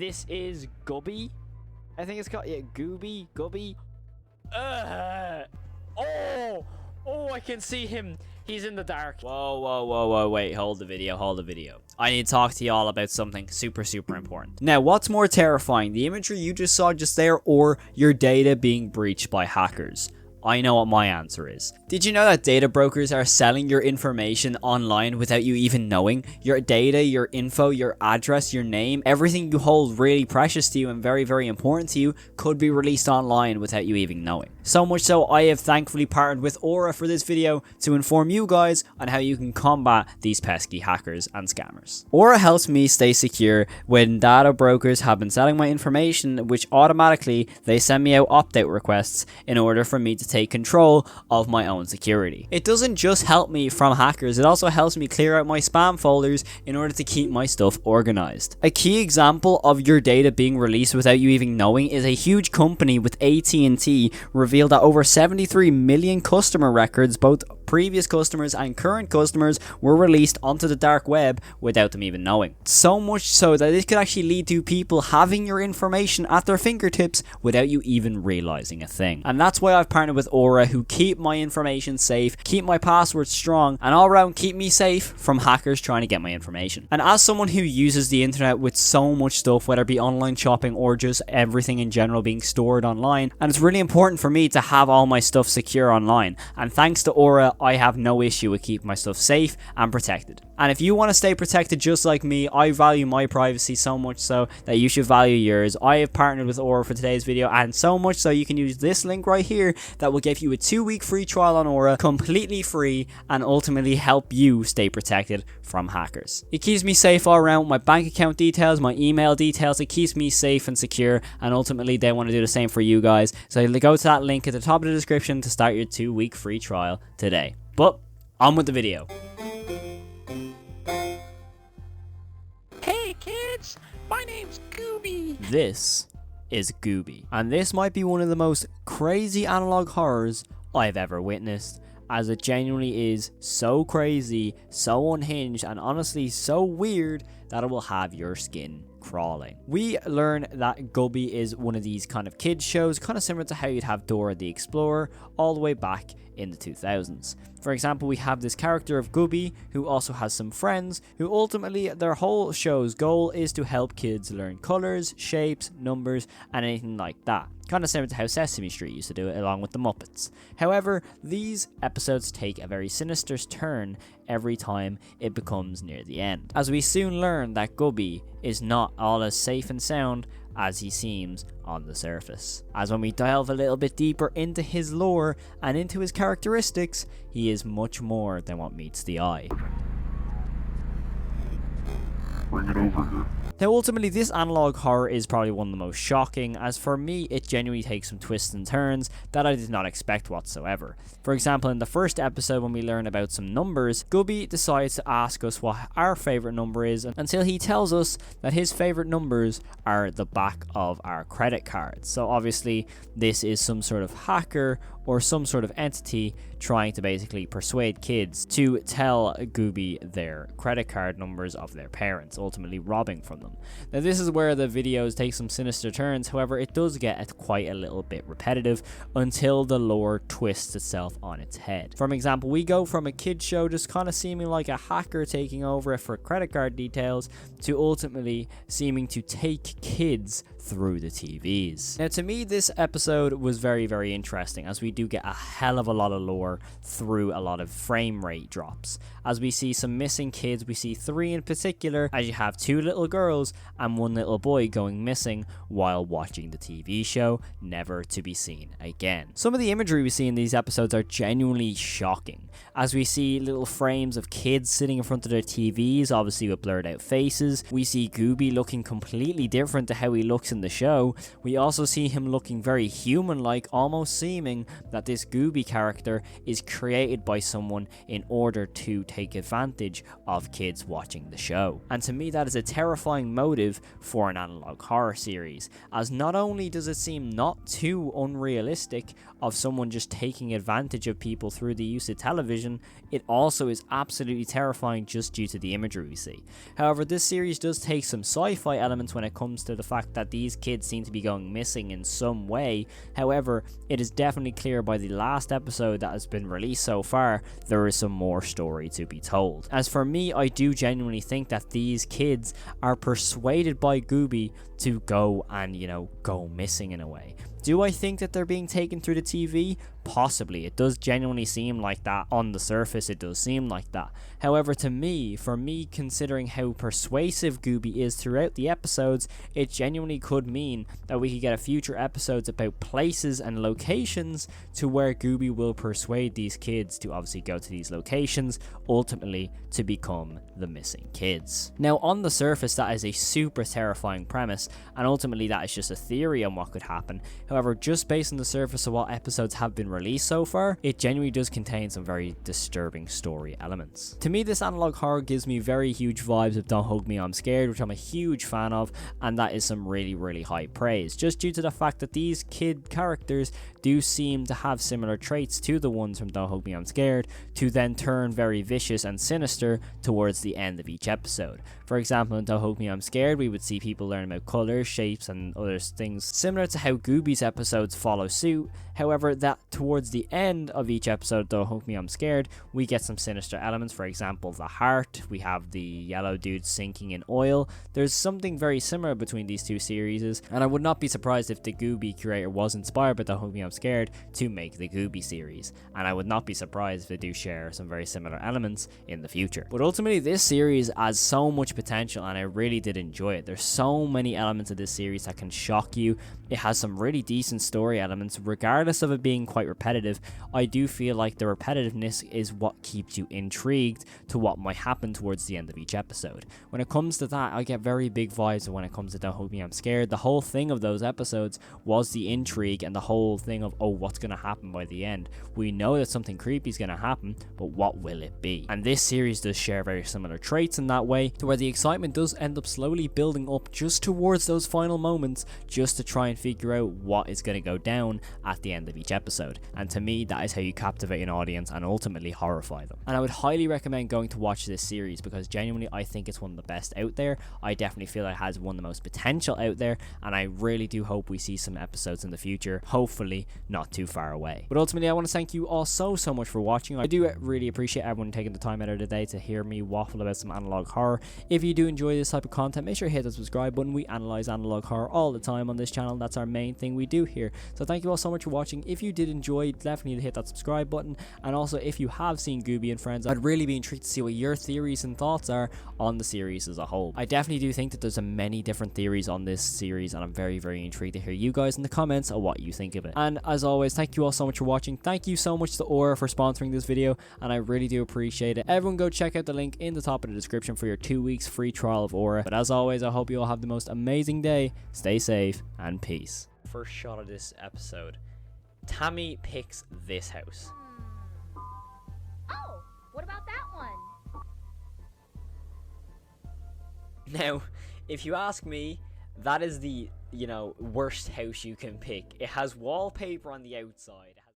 This is Gooby. I think it's called, yeah, Gooby. Oh, I can see him. He's in the dark. Whoa, wait, hold the video. I need to talk to y'all about something super important. Now, what's more terrifying, the imagery you just saw just there, or your data being breached by hackers? I know what my answer is. Did you know that data brokers are selling your information online without you even knowing? Your data, your info, your address, your name, everything you hold really precious to you and very important to you could be released online without you even knowing. So much so, I have thankfully partnered with Aura for this video to inform you guys on how you can combat these pesky hackers and scammers. Aura helps me stay secure when data brokers have been selling my information, which automatically they send me out opt-out requests in order for me to take control of my own security. It doesn't just help me from hackers, it also helps me clear out my spam folders in order to keep my stuff organized. A key example of your data being released without you even knowing is a huge company with AT&T revealed that over 73 million customer records, both previous customers and current customers, were released onto the dark web without them even knowing. So much so that this could actually lead to people having your information at their fingertips without you even realizing a thing. And that's why I've partnered with Aura, who keep my information safe, keep my passwords strong, and all around keep me safe from hackers trying to get my information. And as someone who uses the internet with so much stuff, whether it be online shopping or just everything in general being stored online, and it's really important for me to have all my stuff secure online. And thanks to Aura, I have no issue with keeping my stuff safe and protected. And if you want to stay protected just like me, I value my privacy so much so that you should value yours. I have partnered with Aura for today's video, and so much so you can use this link right here that will give you a 2-week free trial on Aura, completely free, and ultimately help you stay protected from hackers. It keeps me safe all around, my bank account details, my email details. It keeps me safe and secure, and ultimately they want to do the same for you guys. So go to that link at the top of the description to start your 2-week free trial today. But on with the video. Hey kids, my name's Gooby. This is Gooby, and this might be one of the most crazy analog horrors I've ever witnessed, as it genuinely is so crazy, so unhinged, and honestly so weird that it will have your skin crawling. We learn that Gooby is one of these kind of kids shows, kind of similar to how you'd have Dora the Explorer all the way back in the 2000s. For example, we have this character of Gooby who also has some friends who ultimately their whole show's goal is to help kids learn colors, shapes, numbers, and anything like that. Kind of similar to how Sesame Street used to do it along with the Muppets. However, these episodes take a very sinister turn every time it becomes near the end, as we soon learn that Gooby is not all as safe and sound as he seems on the surface. As when we delve a little bit deeper into his lore and into his characteristics, he is much more than what meets the eye. Bring it over here. Now ultimately this analog horror is probably one of the most shocking, as for me it genuinely takes some twists and turns that I did not expect whatsoever. For example, in the first episode when we learn about some numbers, Gooby decides to ask us what our favourite number is until he tells us that his favourite numbers are the back of our credit cards. So obviously this is some sort of hacker or some sort of entity trying to basically persuade kids to tell Gooby their credit card numbers of their parents, ultimately robbing from them. Now this is where the videos take some sinister turns, however it does get quite a little bit repetitive until the lore twists itself on its head. For example, we go from a kid show just kind of seeming like a hacker taking over for credit card details to ultimately seeming to take kids through the TVs. Now to me this episode was very interesting, as we do get a hell of a lot of lore through a lot of frame rate drops. As we see some missing kids, we see 3 in particular, as you have 2 little girls and 1 little boy going missing while watching the TV show, never to be seen again. Some of the imagery we see in these episodes are genuinely shocking, as we see little frames of kids sitting in front of their TVs, obviously with blurred out faces. We see Gooby looking completely different to how he looks weeks in the show, we also see him looking very human-like, almost seeming that this Gooby character is created by someone in order to take advantage of kids watching the show. And to me, that is a terrifying motive for an analog horror series, as not only does it seem not too unrealistic of someone just taking advantage of people through the use of television, it also is absolutely terrifying just due to the imagery we see. However, this series does take some sci-fi elements when it comes to the fact that these kids seem to be going missing in some way. However, it is definitely clear by the last episode that has been released so far, there is some more story to be told. As for me, I do genuinely think that these kids are persuaded by Gooby to go and, go missing in a way. Do I think that they're being taken through the TV? Possibly. It does genuinely seem like that. On the surface, it does seem like that. However, for me, considering how persuasive Gooby is throughout the episodes, it genuinely could mean that we could get a future episodes about places and locations to where Gooby will persuade these kids to obviously go to these locations, ultimately to become the missing kids. Now, on the surface, that is a super terrifying premise, and ultimately that is just a theory on what could happen. However, just based on the surface of what episodes have been released so far, it genuinely does contain some very disturbing story elements. To me, this analog horror gives me very huge vibes of Don't Hug Me, I'm Scared, which I'm a huge fan of, and that is some really, really high praise, just due to the fact that these kid characters do seem to have similar traits to the ones from Don't Hug Me, I'm Scared, to then turn very vicious and sinister towards the end of each episode. For example, in Don't Hug Me, I'm Scared, we would see people learn about colors, shapes, and other things similar to how Gooby's episodes follow suit. However, that towards the end of each episode, Don't Hug Me, I'm Scared, we get some sinister elements. For example, the heart, we have the yellow dude sinking in oil. There's something very similar between these two series, and I would not be surprised if the Gooby creator was inspired by Don't Hug Me, I'm Scared to make the Gooby series, and I would not be surprised if they do share some very similar elements in the future. But ultimately, this series has so much potential, and I really did enjoy it. There's so many elements of this series that can shock you. It has some really decent story elements, regardless of it being quite repetitive. I do feel like the repetitiveness is what keeps you intrigued to what might happen towards the end of each episode. When it comes to that, I get very big vibes when it comes to Don't Hug Me, I'm Scared. The whole thing of those episodes was the intrigue and the whole thing of, oh, what's going to happen by the end? We know that something creepy is going to happen, but what will it be? And this series does share very similar traits in that way, to where the excitement does end up slowly building up just towards those final moments, just to try and figure out what is going to go down at the end of each episode. And to me, that is how you captivate an audience and ultimately horrify them. And I would highly recommend going to watch this series, because genuinely I think it's one of the best out there. I definitely feel it has one of the most potential out there, and I really do hope we see some episodes in the future, hopefully not too far away. But ultimately, I want to thank you all so much for watching. I do really appreciate everyone taking the time out of the day to hear me waffle about some analog horror. If you do enjoy this type of content, make sure to hit the subscribe button. We analyze analog horror all the time on this channel. That's our main thing we do here. So thank you all so much for watching. If you did enjoy, definitely hit that subscribe button. And also, if you have seen Gooby and Friends, I'd really be intrigued to see what your theories and thoughts are on the series as a whole. I definitely do think that there's many different theories on this series, and I'm very, very intrigued to hear you guys in the comments of what you think of it. And as always, thank you all so much for watching. Thank you so much to Aura for sponsoring this video, and I really do appreciate it. Everyone go check out the link in the top of the description for your 2 weeks free trial of Aura. But as always, I hope you all have the most amazing day. Stay safe and peace. First shot of this episode, Tammy picks this house. Oh, what about that one? Now, if you ask me, that is the, worst house you can pick. It has wallpaper on the outside.